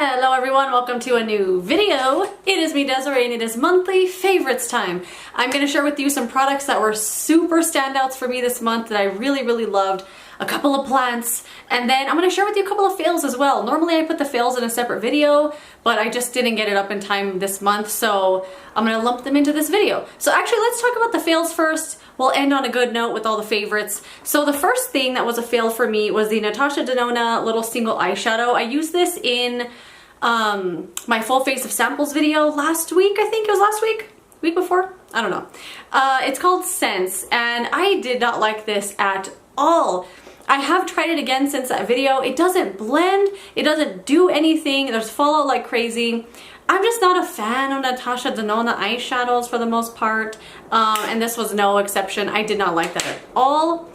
Hello everyone, welcome to a new video. It is me, Desiree, and it is monthly favorites time. I'm going to share with you some products that were super standouts for me this month that I really loved, a couple of plants, and then I'm going to share with you a couple of fails as well. Normally I put the fails in a separate video, but I just didn't get it up in time this month, so I'm going to lump them into this video. So actually, let's talk about the fails first. We'll end on a good note with all the favorites. So the first thing that was a fail for me was the Natasha Denona little single eyeshadow. I used this in my full face of samples video last week. I think it was last week? Week before? I don't know. It's called Sense, and I did not like this at all. I have tried it again since that video. It doesn't blend, it doesn't do anything, there's fallout like crazy. I'm just not a fan of Natasha Denona eyeshadows for the most part, and this was no exception. I did not like that at all.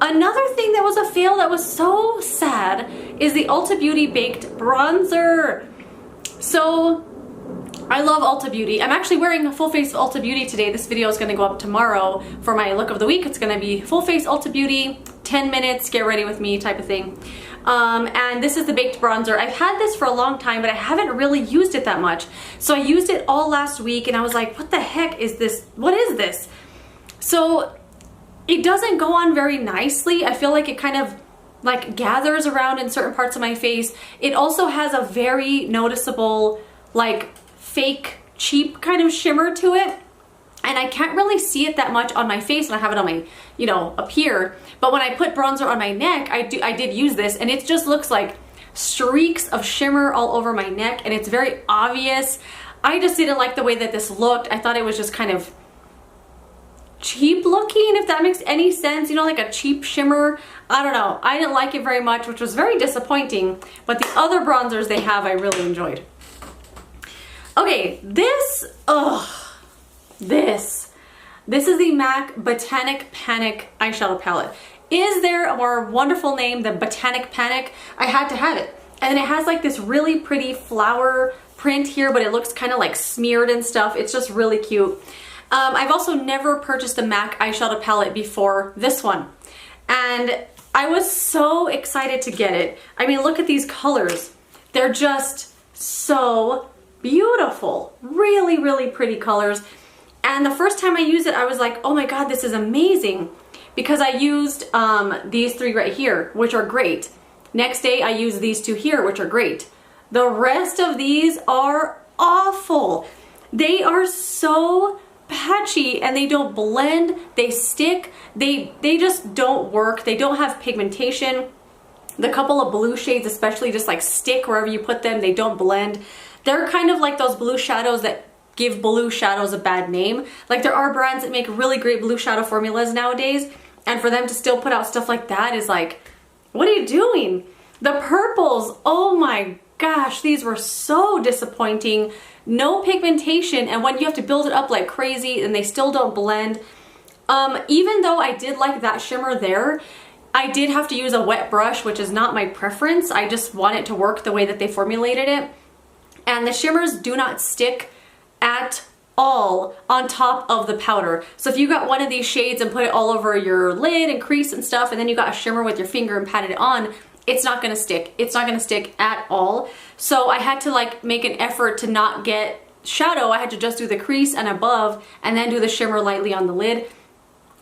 Another thing that was a fail that was so sad is the Ulta Beauty Baked Bronzer. So, I love Ulta Beauty. I'm actually wearing a full face of Ulta Beauty today. This video is going to go up tomorrow for my look of the week. It's going to be full face Ulta Beauty, 10 minutes, get ready with me type of thing. And this is the Baked Bronzer. I've had this for a long time, but I haven't really used it that much. So I used it all last week and I was like, what the heck is this? What is this? So it doesn't go on very nicely. I feel like it kind of like gathers around in certain parts of my face. It also has a very noticeable like fake cheap kind of shimmer to it. And I can't really see it that much on my face when I have it on my, you know, up here. But when I put bronzer on my neck, I did use this, and it just looks like streaks of shimmer all over my neck, and it's very obvious. I just didn't like the way that this looked. I thought it was just kind of cheap looking, if that makes any sense. You know, like a cheap shimmer. I don't know. I didn't like it very much, which was very disappointing. But the other bronzers they have, I really enjoyed. Okay, this is the MAC Botanic Panic eyeshadow palette. Is there a more wonderful name than Botanic Panic? I had to have it. And it has like this really pretty flower print here, but it looks kind of like smeared and stuff. It's just really cute. I've also never purchased a MAC eyeshadow palette before this one. And I was so excited to get it. I mean, look at these colors. They're just so beautiful. Really pretty colors. And the first time I used it, I was like, oh my god, this is amazing. Because I used these three right here, which are great. Next day, I used these two here, which are great. The rest of these are awful. They are so patchy and they don't blend, they stick, they just don't work. They don't have pigmentation. The couple of blue shades especially just like stick wherever you put them. They don't blend. They're kind of like those blue shadows that give blue shadows a bad name. Like there are brands that make really great blue shadow formulas nowadays, and for them to still put out stuff like that is like, what are you doing? The purples, oh my gosh, these were so disappointing. No pigmentation, and when you have to build it up like crazy and they still don't blend. Even though I did like that shimmer there, I did have to use a wet brush, which is not my preference. I just want it to work the way that they formulated it. And the shimmers do not stick at all on top of the powder. So if you got one of these shades and put it all over your lid and crease and stuff, and then you got a shimmer with your finger and patted it on, it's not gonna stick. It's not gonna stick at all. So I had to like make an effort to not get shadow. I had to just do the crease and above and then do the shimmer lightly on the lid.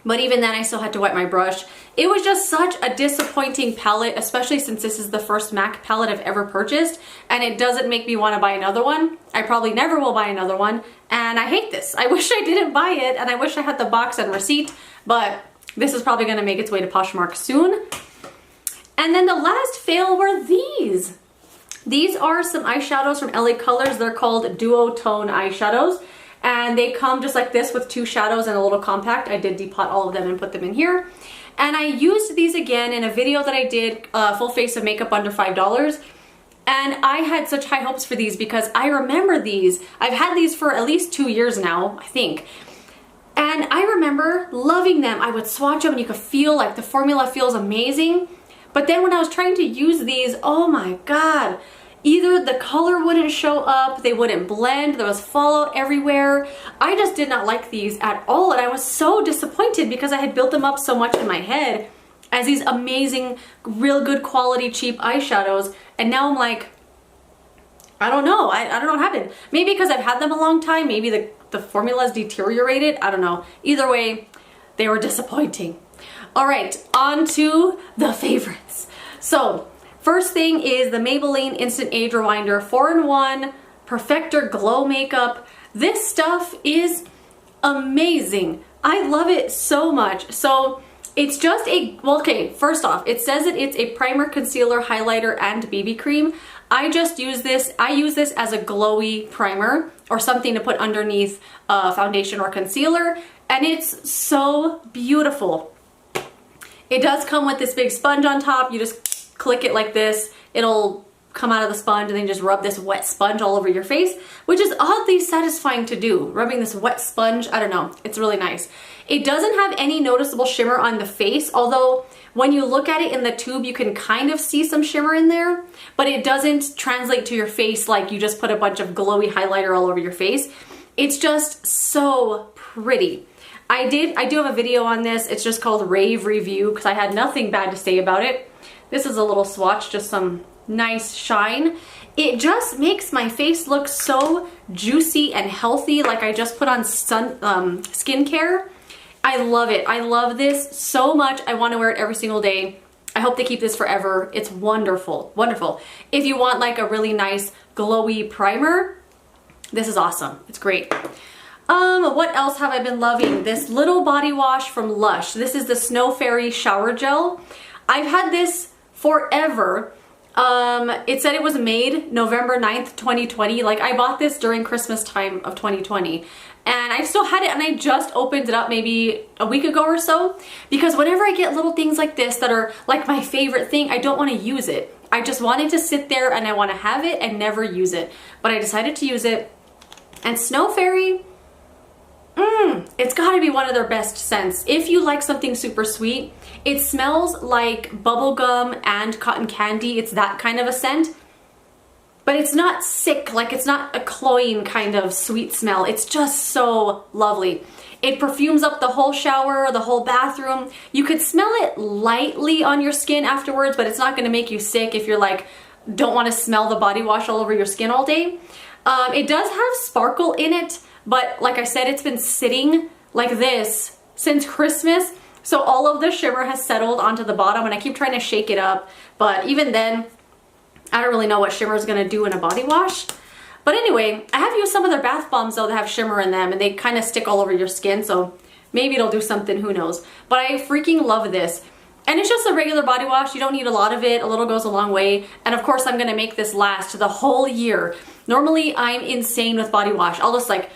But even then I still had to wet my brush. It was just such a disappointing palette, especially since this is the first MAC palette I've ever purchased, and it doesn't make me want to buy another one. I probably never will buy another one, and I hate this. I wish I didn't buy it, and I wish I had the box and receipt, but this is probably going to make its way to Poshmark soon. And then the last fail were these. These are some eyeshadows from LA Colors. They're called duotone eyeshadows. And they come just like this with two shadows and a little compact. I did depot all of them and put them in here. And I used these again in a video that I did, full face of makeup under $5. And I had such high hopes for these because I remember these. I've had these for at least 2 years now, I think. And I remember loving them. I would swatch them and you could feel like the formula feels amazing. But then when I was trying to use these, oh my god. Either the color wouldn't show up, they wouldn't blend, there was fallout everywhere. I just did not like these at all, and I was so disappointed because I had built them up so much in my head as these amazing, real good quality, cheap eyeshadows, and now I'm like, I don't know. I don't know what happened. Maybe because I've had them a long time. Maybe the formula's deteriorated. I don't know. Either way, they were disappointing. All right, on to the favorites. So first thing is the Maybelline Instant Age Rewinder 4-in-1 Perfector Glow Makeup. This stuff is amazing. I love it so much. So it's just a, well, okay, first off, it says that it's a primer, concealer, highlighter, and BB cream. I just use this, I use this as a glowy primer or something to put underneath foundation or concealer, and it's so beautiful. It does come with this big sponge on top. You just click it like this. It'll come out of the sponge and then just rub this wet sponge all over your face, which is oddly satisfying to do. Rubbing this wet sponge, I don't know, it's really nice. It doesn't have any noticeable shimmer on the face, although when you look at it in the tube, you can kind of see some shimmer in there, but it doesn't translate to your face like you just put a bunch of glowy highlighter all over your face. It's just so pretty. I do have a video on this. It's just called Rave Review because I had nothing bad to say about it. This is a little swatch, just some nice shine. It just makes my face look so juicy and healthy, like I just put on skincare. I love it. I love this so much. I want to wear it every single day. I hope they keep this forever. It's wonderful, wonderful. If you want like a really nice glowy primer, this is awesome. It's great. What else have I been loving? This little body wash from Lush. This is the Snow Fairy Shower Gel. I've had this forever. It said it was made November 9th, 2020. Like I bought this during Christmas time of 2020. And I still had it, and I just opened it up maybe a week ago or so, because whenever I get little things like this that are like my favorite thing, I don't want to use it. I just want it to sit there and I want to have it and never use it. But I decided to use it. And Snow Fairy, it's got to be one of their best scents. If you like something super sweet, it smells like bubblegum and cotton candy. It's that kind of a scent. But it's not sick, like it's not a cloying kind of sweet smell. It's just so lovely. It perfumes up the whole shower, the whole bathroom. You could smell it lightly on your skin afterwards, but it's not gonna make you sick if you're like, don't wanna smell the body wash all over your skin all day. It does have sparkle in it, but like I said, it's been sitting like this since Christmas. So all of the shimmer has settled onto the bottom, and I keep trying to shake it up. But even then, I don't really know what shimmer is going to do in a body wash. But anyway, I have used some of their bath bombs though that have shimmer in them, and they kind of stick all over your skin, so maybe it'll do something, who knows. But I freaking love this. And it's just a regular body wash. You don't need a lot of it. A little goes a long way. And of course, I'm going to make this last the whole year. Normally, I'm insane with body wash. I'll just like,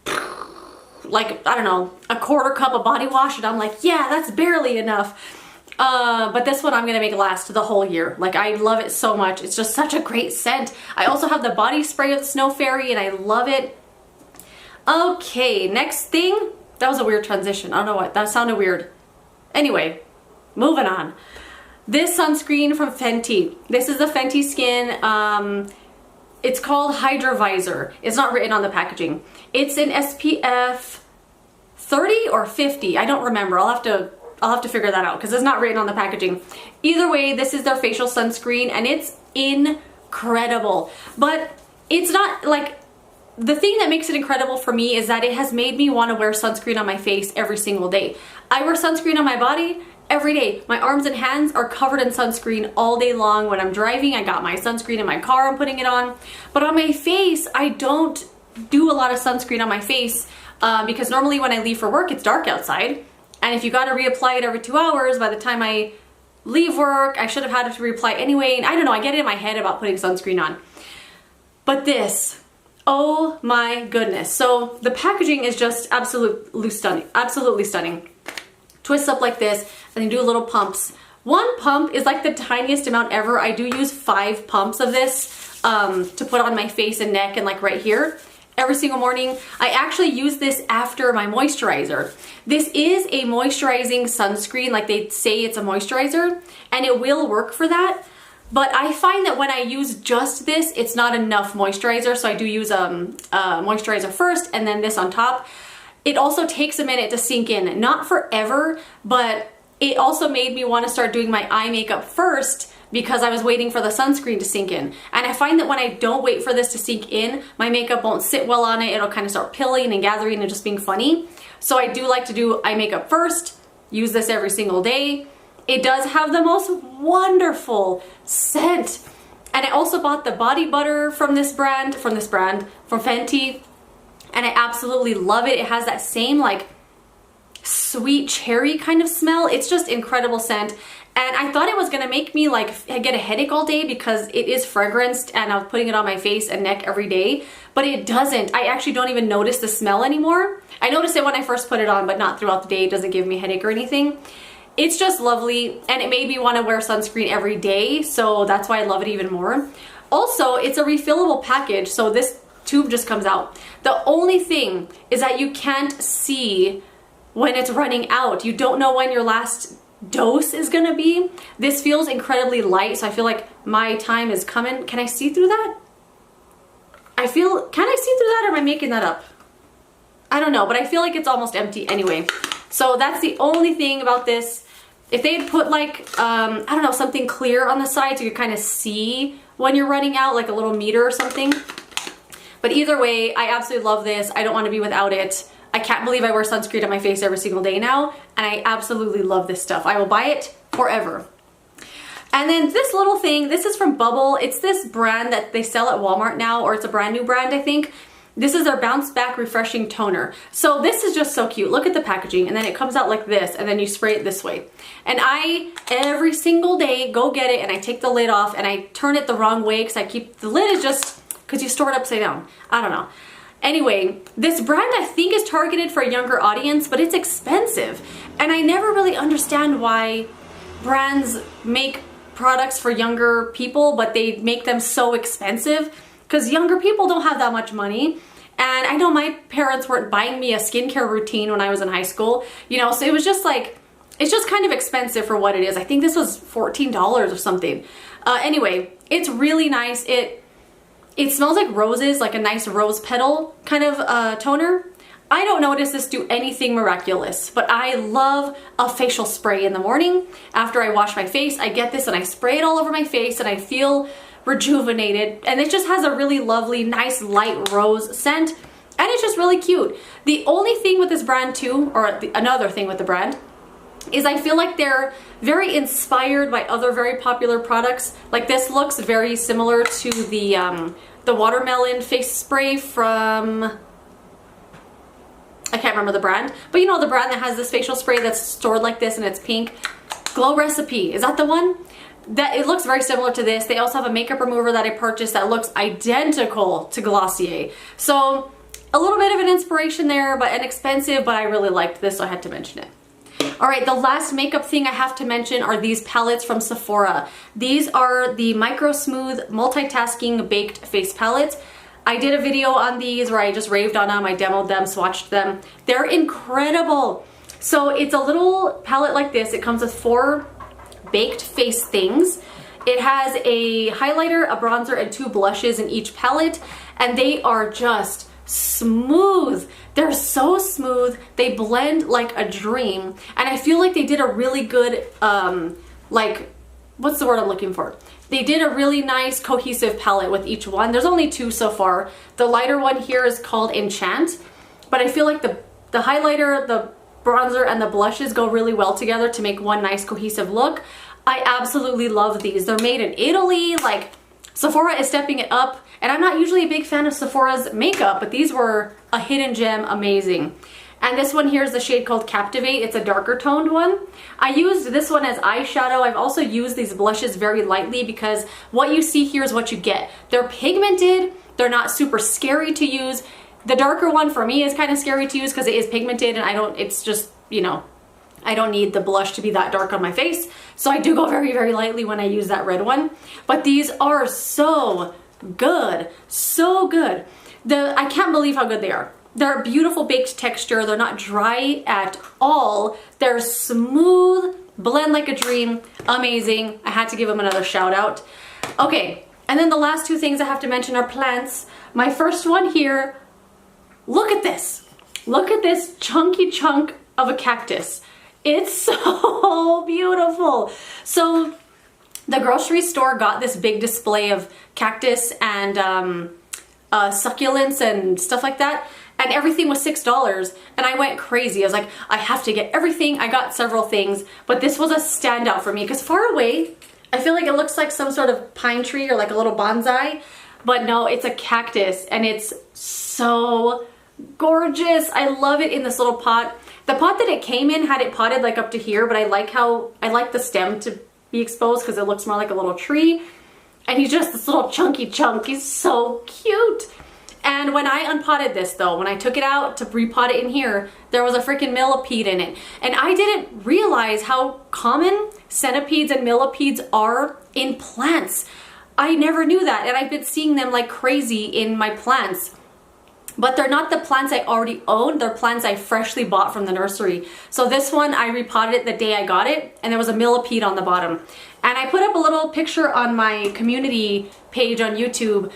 I don't know, a quarter cup of body wash, and I'm like, yeah, that's barely enough. But this one I'm gonna make last the whole year. Like, I love it so much. It's just such a great scent. I also have the body spray of the Snow Fairy, and I love it. Okay, next thing. That was a weird transition. I don't know what, that sounded weird. Anyway, moving on. This sunscreen from Fenty. This is the Fenty Skin. It's called Hydra Vizor. It's not written on the packaging. It's an SPF 30 or 50. I don't remember. I'll have to figure that out because it's not written on the packaging. Either way, this is their facial sunscreen, and it's incredible. But it's not like, the thing that makes it incredible for me is that it has made me want to wear sunscreen on my face every single day. I wear sunscreen on my body every day. My arms and hands are covered in sunscreen all day long. When I'm driving, I got my sunscreen in my car, I'm putting it on. But on my face, I don't do a lot of sunscreen on my face because normally when I leave for work, it's dark outside. And if you got to reapply it every 2 hours, by the time I leave work, I should have had to reapply anyway. And I don't know, I get it in my head about putting sunscreen on. But this, oh my goodness. So the packaging is just absolutely stunning, absolutely stunning. Twists up like this, and you do little pumps. One pump is like the tiniest amount ever. I do use 5 pumps of this to put on my face and neck and like right here. Every single morning. I actually use this after my moisturizer. This is a moisturizing sunscreen, like they say it's a moisturizer, and it will work for that. But I find that when I use just this, it's not enough moisturizer, so I do use moisturizer first and then this on top. It also takes a minute to sink in. Not forever, but it also made me want to start doing my eye makeup first because I was waiting for the sunscreen to sink in. And I find that when I don't wait for this to sink in, my makeup won't sit well on it. It'll kind of start pilling and gathering and just being funny. So I do like to do eye makeup first, use this every single day. It does have the most wonderful scent. And I also bought the body butter from this brand, from Fenty. And I absolutely love it. It has that same like sweet cherry kind of smell. It's just incredible scent. And I thought it was gonna make me like get a headache all day because it is fragranced and I'm putting it on my face and neck every day, but it doesn't. I actually don't even notice the smell anymore. I noticed it when I first put it on, but not throughout the day. It doesn't give me a headache or anything. It's just lovely, and it made me want to wear sunscreen every day, so that's why I love it even more. Also, it's a refillable package, so this tube just comes out. The only thing is that you can't see when it's running out. You don't know when your last dose is gonna be. This feels incredibly light, so I feel like my time is coming. Can I see through that? Can I see through that, or am I making that up? I don't know, but I feel like it's almost empty anyway. So that's the only thing about this. If they had put like, I don't know, something clear on the side so you could kind of see when you're running out, like a little meter or something. But either way, I absolutely love this. I don't want to be without it. I can't believe I wear sunscreen on my face every single day now, and I absolutely love this stuff. I will buy it forever. And then this little thing, this is from Bubble. It's this brand that they sell at Walmart now, or it's a brand new brand, I think. This is their Bounce Back Refreshing Toner. So this is just so cute. Look at the packaging, and then it comes out like this, and then you spray it this way. And I, every single day, go get it, and I take the lid off, and I turn it the wrong way, because I keep, the lid is just, because you store it upside down. I don't know. Anyway, this brand I think is targeted for a younger audience, but it's expensive. And I never really understand why brands make products for younger people, but they make them so expensive, because younger people don't have that much money. And I know my parents weren't buying me a skincare routine when I was in high school, you know, so it was just like, it's just kind of expensive for what it is. I think this was $14 or something. Anyway, it's really nice. It smells like roses, like a nice rose petal kind of toner. I don't notice this do anything miraculous, but I love a facial spray in the morning. After I wash my face, I get this and I spray it all over my face and I feel rejuvenated, and it just has a really lovely, nice light rose scent, and it's just really cute. The only thing with this brand too, or another thing with the brand, is I feel like they're very inspired by other very popular products. Like this looks very similar to the watermelon face spray from, I can't remember the brand, but you know the brand that has this facial spray that's stored like this and it's pink. Glow Recipe, is that the one? That it looks very similar to this. They also have a makeup remover that I purchased that looks identical to Glossier. So a little bit of an inspiration there, but inexpensive, but I really liked this, so I had to mention it. All right, the last makeup thing I have to mention are these palettes from Sephora. These are the Micro Smooth Multitasking Baked Face Palettes. I did a video on these where I just raved on them, I demoed them, swatched them. They're incredible. So it's a little palette like this. It comes with 4 baked face things. It has a highlighter, a bronzer, and 2 blushes in each palette, and they are just smooth. They're so smooth. They blend like a dream, and I feel like they did a really good, like, what's the word I'm looking for? They did a really nice cohesive palette with each one. There's only 2 so far. The lighter one here is called Enchant, but I feel like the highlighter, the bronzer, and the blushes go really well together to make one nice cohesive look. I absolutely love these. They're made in Italy. Like, Sephora is stepping it up, and I'm not usually a big fan of Sephora's makeup, but these were a hidden gem, amazing. And this one here is the shade called Captivate. It's a darker toned one. I used this one as eyeshadow. I've also used these blushes very lightly because what you see here is what you get. They're pigmented. They're not super scary to use. The darker one for me is kind of scary to use because it is pigmented, and it's just, you know, I don't need the blush to be that dark on my face. So I do go very, very lightly when I use that red one. But these are so good. So good. I can't believe how good they are. They're a beautiful baked texture. They're not dry at all. They're smooth, blend like a dream, amazing. I had to give them another shout out. Okay, and then the last 2 things I have to mention are plants. My first one here, look at this. Look at this chunky chunk of a cactus. It's so beautiful. So the grocery store got this big display of cactus and succulents and stuff like that, and everything was $6, and I went crazy. I was like, I have to get everything. I got several things, but this was a standout for me because far away I feel like it looks like some sort of pine tree or like a little bonsai, but no, it's a cactus, and it's so gorgeous. I love it in this little pot. The pot that it came in had it potted like up to here, but I like the stem to be exposed because it looks more like a little tree. And he's just this little chunky chunk. He's so cute. And when I unpotted this though, when I took it out to repot it in here, there was a freaking millipede in it. And I didn't realize how common centipedes and millipedes are in plants. I never knew that, and I've been seeing them like crazy in my plants. But they're not the plants I already owned, they're plants I freshly bought from the nursery. So this one, I repotted it the day I got it, and there was a millipede on the bottom. And I put up a little picture on my community page on YouTube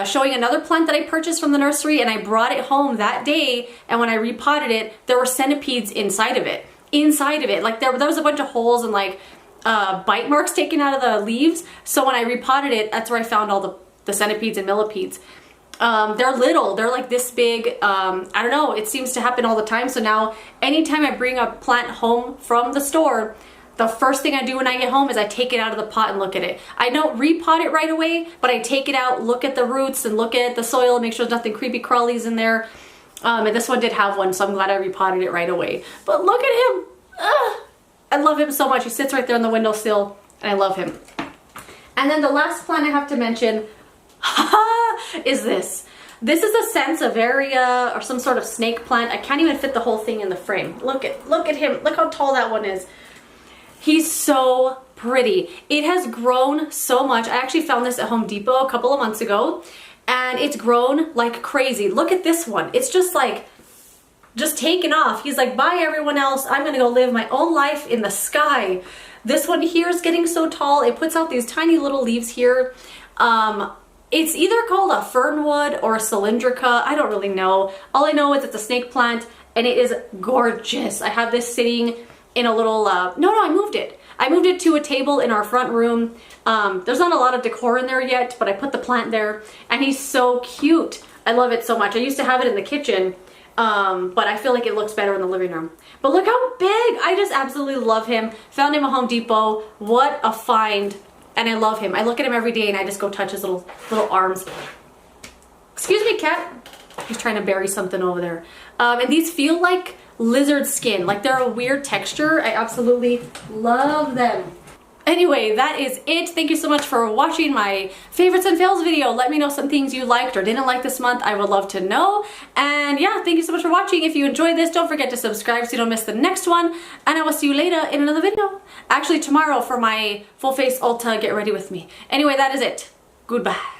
showing another plant that I purchased from the nursery, and I brought it home that day, and when I repotted it, there were centipedes inside of it. Like there was a bunch of holes and like bite marks taken out of the leaves. So when I repotted it, that's where I found all the centipedes and millipedes. They're little, they're like this big. I don't know, it seems to happen all the time. So now anytime I bring a plant home from the store, the first thing I do when I get home is I take it out of the pot and look at it. I don't repot it right away, but I take it out, look at the roots and look at the soil and make sure there's nothing creepy crawlies in there. And this one did have one, so I'm glad I repotted it right away. But look at him. I love him so much. He sits right there on the windowsill, and I love him. And then the last plant I have to mention is this. This is a Sansevieria or some sort of snake plant. I can't even fit the whole thing in the frame. Look at him. Look how tall that one is. He's so pretty. It has grown so much. I actually found this at Home Depot a couple of months ago, and it's grown like crazy. Look at this one. It's just like, just taken off. He's like, bye everyone else. I'm gonna go live my own life in the sky. This one here is getting so tall. It puts out these tiny little leaves here. It's either called a fernwood or a cylindrica. I don't really know. All I know is it's a snake plant, and it is gorgeous. I have this sitting in a little, no, I moved it. I moved it to a table in our front room. There's not a lot of decor in there yet, but I put the plant there, and he's so cute. I love it so much. I used to have it in the kitchen, but I feel like it looks better in the living room. But look how big. I just absolutely love him. Found him at Home Depot. What a find. And I love him. I look at him every day and I just go touch his little arms. Excuse me, cat. He's trying to bury something over there. And these feel like lizard skin. Like they're a weird texture. I absolutely love them. Anyway, that is it. Thank you so much for watching my favorites and fails video. Let me know some things you liked or didn't like this month. I would love to know. And yeah, thank you so much for watching. If you enjoyed this, don't forget to subscribe so you don't miss the next one. And I will see you later in another video. Actually, tomorrow for my full face Ulta Get Ready With Me. Anyway, that is it. Goodbye.